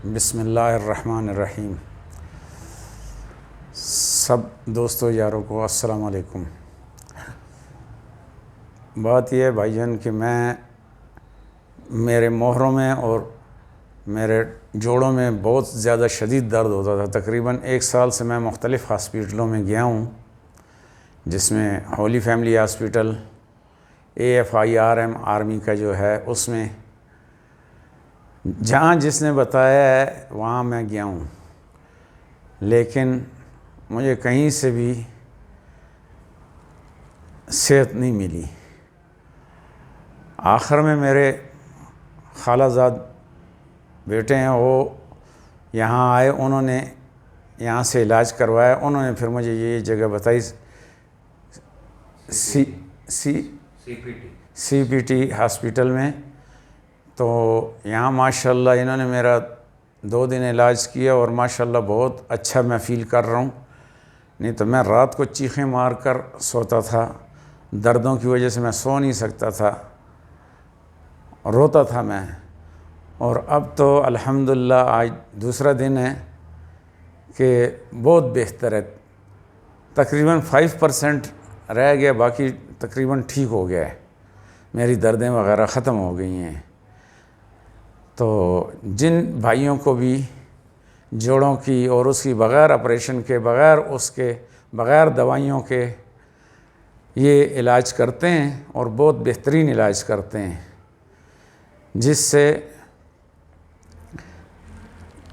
بسم اللہ الرحمن الرحیم۔ سب دوستوں یاروں کو السلام علیکم۔ بات یہ ہے بھائی جان کہ میرے موہروں میں اور میرے جوڑوں میں بہت زیادہ شدید درد ہوتا تھا۔ تقریباً 1 سال سے میں مختلف ہاسپیٹلوں میں گیا ہوں، جس میں Holy Family Hospital, AFIRM army کا جو ہے، اس میں جہاں جس نے بتایا ہے وہاں میں گیا ہوں، لیکن مجھے کہیں سے بھی صحت نہیں ملی۔ آخر میں میرے خالہ زاد بیٹے ہیں، وہ یہاں آئے، انہوں نے یہاں سے علاج کروایا۔ انہوں نے پھر مجھے یہ جگہ بتائی، سی پی ٹی ہاسپیٹل میں۔ تو یہاں ماشاءاللہ انہوں نے میرا 2 دن علاج کیا اور ماشاءاللہ بہت اچھا میں فیل کر رہا ہوں۔ نہیں تو میں رات کو چیخیں مار کر سوتا تھا، دردوں کی وجہ سے میں سو نہیں سکتا تھا، روتا تھا میں۔ اور اب تو الحمدللہ آج دوسرا دن ہے کہ بہت بہتر ہے، تقریباً 5% رہ گیا، باقی تقریباً ٹھیک ہو گیا ہے، میری دردیں وغیرہ ختم ہو گئی ہیں۔ تو جن بھائیوں کو بھی جوڑوں کی اور اس کی بغیر آپریشن کے، بغیر دوائیوں کے یہ علاج کرتے ہیں اور بہت بہترین علاج کرتے ہیں، جس سے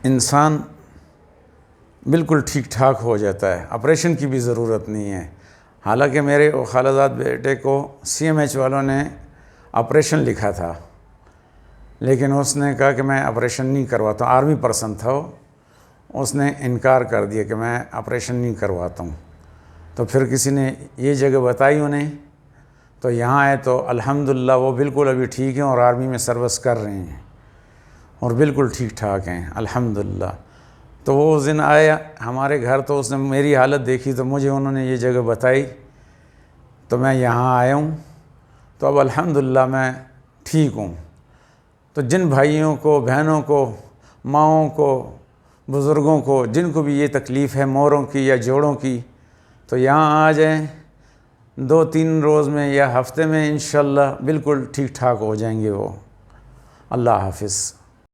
انسان بالکل ٹھیک ٹھاک ہو جاتا ہے، آپریشن کی بھی ضرورت نہیں ہے۔ حالانکہ میرے خالہ زاد بیٹے کو CMH والوں نے آپریشن لکھا تھا، لیکن اس نے کہا کہ میں آپریشن نہیں کرواتا ہوں، آرمی پرسن تھا وہ، اس نے انکار کر دیا کہ میں آپریشن نہیں کرواتا ہوں۔ تو پھر کسی نے یہ جگہ بتائی انہیں، تو یہاں آئے تو الحمدللہ وہ بالکل ابھی ٹھیک ہیں اور آرمی میں سروس کر رہے ہیں اور بالکل ٹھیک ٹھاک ہیں الحمدللہ۔ تو وہ اس دن آیا ہمارے گھر، تو اس نے میری حالت دیکھی تو مجھے انہوں نے یہ جگہ بتائی، تو میں یہاں آیا ہوں، تو اب الحمدللہ میں ٹھیک ہوں۔ تو جن بھائیوں کو، بہنوں کو، ماؤں کو، بزرگوں کو، جن کو بھی یہ تکلیف ہے موہروں کی یا جوڑوں کی، تو یہاں آ جائیں، 2-3 روز میں یا ہفتے میں انشاءاللہ بالکل ٹھیک ٹھاک ہو جائیں گے وہ۔ اللہ حافظ۔